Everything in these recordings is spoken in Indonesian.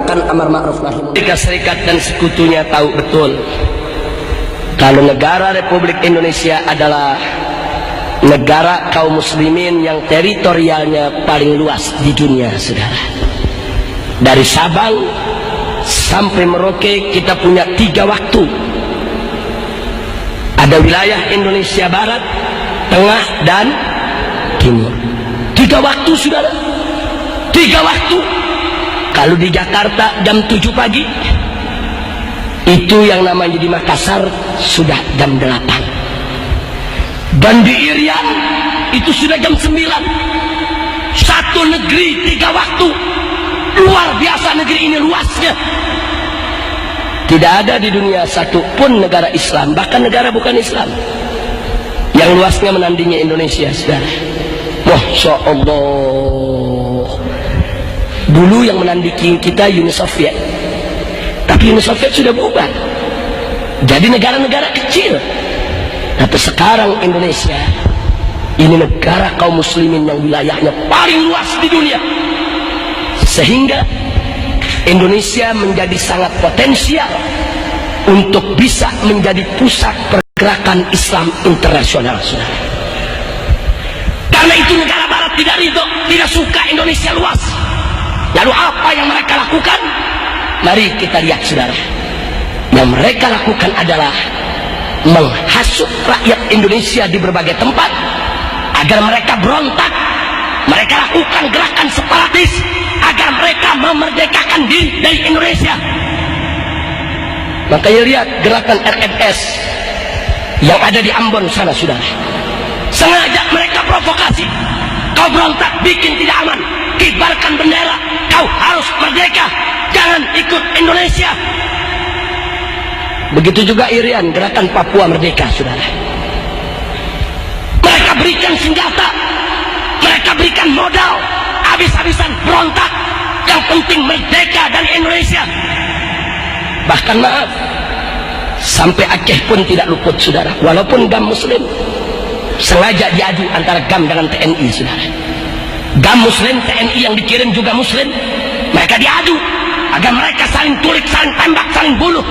melaksanakan amar ma'ruf nahi munkar. Amerika Serikat dan sekutunya tahu betul kalau negara Republik Indonesia adalah negara kaum muslimin yang teritorialnya paling luas di dunia, saudara. Dari Sabang sampai Merauke kita punya 3 waktu. Ada wilayah Indonesia Barat, Tengah, dan Timur. 3 waktu, saudara. 3 waktu. Kalau di Jakarta jam 7 pagi, itu yang namanya di Makassar sudah jam 8. Dan di Irian itu sudah jam 9. Satu negeri 3 waktu. Luar biasa negeri ini luasnya. Tidak ada di dunia satu pun negara Islam, bahkan negara bukan Islam, yang luasnya menandingi Indonesia, saudara. Masya Allah. Dulu yang menandingi kita Uni Soviet, tapi Uni Soviet sudah bubar jadi negara-negara kecil. Tapi sekarang Indonesia ini negara kaum muslimin yang wilayahnya paling luas di dunia, sehingga Indonesia menjadi sangat potensial untuk bisa menjadi pusat pergerakan Islam internasional, saudara. Karena itu negara Barat tidak ridho, tidak suka Indonesia luas. Lalu apa yang mereka lakukan? Mari kita lihat, saudara. Yang mereka lakukan adalah menghasut rakyat Indonesia di berbagai tempat agar mereka berontak. Mereka lakukan gerakan separatis agar mereka memerdekakan diri dari Indonesia. Makanya lihat gerakan RMS yang ada di Ambon sana, saudara. Sengaja mereka provokasi. Kau berontak, bikin tidak aman, kibarkan bendera, kau harus merdeka, jangan ikut Indonesia. Begitu juga Irian, gerakan Papua Merdeka, saudara. Mereka berikan senjata, mereka berikan modal, habis-habisan berontak. Yang penting merdeka dari Indonesia. Bahkan maaf, sampai Aceh pun tidak luput, saudara. Walaupun GAM Muslim sengaja diadu antara GAM dengan TNI, saudara. GAM Muslim, TNI yang dikirim juga Muslim. Mereka diadu agar mereka saling tulik, saling tembak, saling bunuh.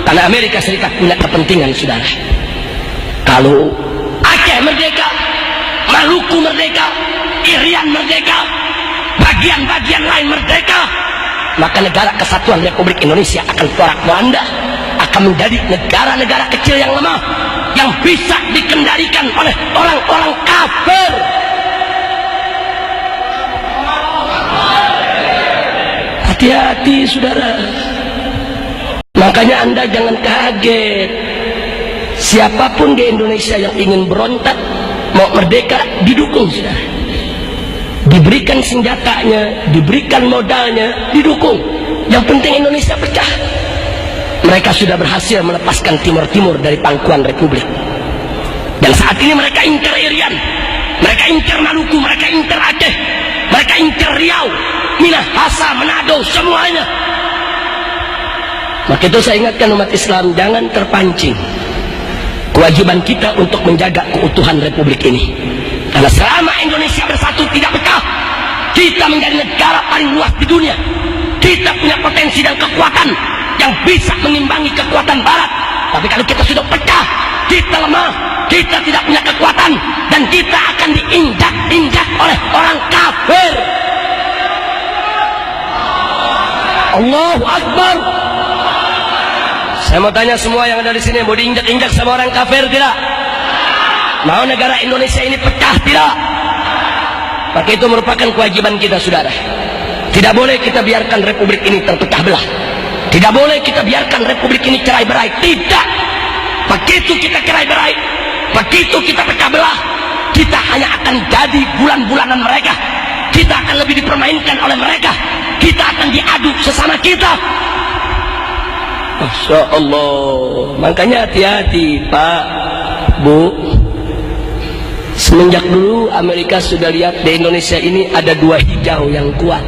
Karena Amerika Serikat punya kepentingan, saudara. Kalau Aceh merdeka, Maluku merdeka, Irian merdeka, bagian-bagian lain merdeka, maka negara kesatuan Republik Indonesia akan porak-poranda, akan menjadi negara-negara kecil yang lemah, yang bisa dikendalikan oleh orang-orang kafir. Hati-hati, saudara. Makanya Anda jangan kaget. Siapapun di Indonesia yang ingin berontak, mau merdeka, didukung, saudara. Diberikan senjatanya, diberikan modalnya, didukung. Yang penting Indonesia pecah. Mereka sudah berhasil melepaskan Timur-Timur dari pangkuan Republik. Dan saat ini mereka incar Irian, mereka incar Maluku, mereka incar Aceh, mereka incar Riau, Minahasa, Manado, semuanya. Maka itu saya ingatkan umat Islam, jangan terpancing. Kewajiban kita untuk menjaga keutuhan Republik ini. Karena selama Indonesia bersatu tidak pecah, kita menjadi negara paling luas di dunia. Kita punya potensi dan kekuatan yang bisa mengimbangi kekuatan Barat. Tapi kalau kita sudah pecah, kita lemah, kita tidak punya kekuatan, dan kita akan diinjak-injak oleh orang kafir. Allahu Akbar. Saya mau tanya semua yang ada di sini, mau diinjak-injak sama orang kafir tidak? Mau negara Indonesia ini pecah tidak? Maka itu merupakan kewajiban kita, saudara. Tidak boleh kita biarkan Republik ini terpecah belah. Tidak boleh kita biarkan Republik ini cerai-berai. Tidak. Begitu kita cerai-berai, begitu kita pecah belah, kita hanya akan jadi bulan-bulanan mereka. Kita akan lebih dipermainkan oleh mereka. Kita akan diadu sesama kita. Masya Allah. Makanya hati-hati, Pak, Bu. Semenjak dulu Amerika sudah lihat di Indonesia ini ada 2 hijau yang kuat.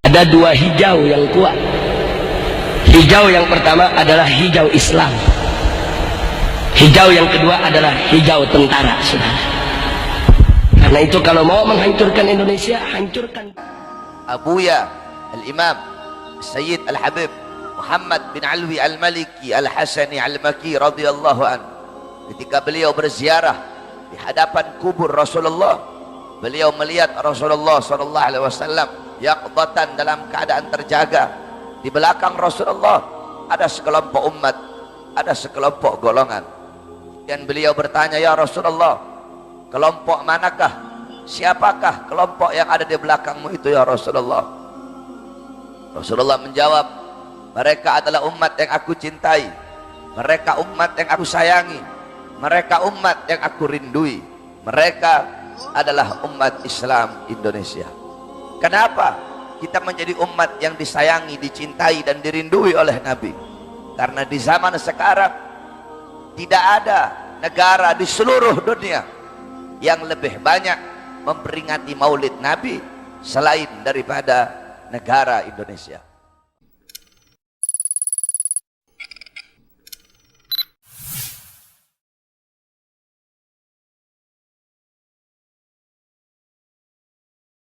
Ada 2 hijau yang kuat. Hijau yang pertama adalah hijau Islam. Hijau yang kedua adalah hijau tentara, saudara. Karena itu kalau mau menghancurkan Indonesia, hancurkan. Abuya Al-Imam Sayyid Al-Habib Muhammad bin Alwi Al-Maliki Al-Hasani Al-Maki radhiyallahu anhu, ketika beliau berziarah di hadapan kubur Rasulullah, beliau melihat Rasulullah sallallahu alaihi wasallam yaqdatan, dalam keadaan terjaga. Di belakang Rasulullah ada sekelompok umat, ada sekelompok golongan. Dan beliau bertanya, ya Rasulullah, kelompok manakah, siapakah kelompok yang ada di belakangmu itu ya Rasulullah? Rasulullah menjawab, mereka adalah umat yang aku cintai, mereka umat yang aku sayangi, mereka umat yang aku rindui, mereka adalah umat Islam Indonesia. Kenapa kita menjadi umat yang disayangi, dicintai dan dirindui oleh Nabi? Karena di zaman sekarang tidak ada negara di seluruh dunia yang lebih banyak memperingati Maulid Nabi selain daripada negara Indonesia.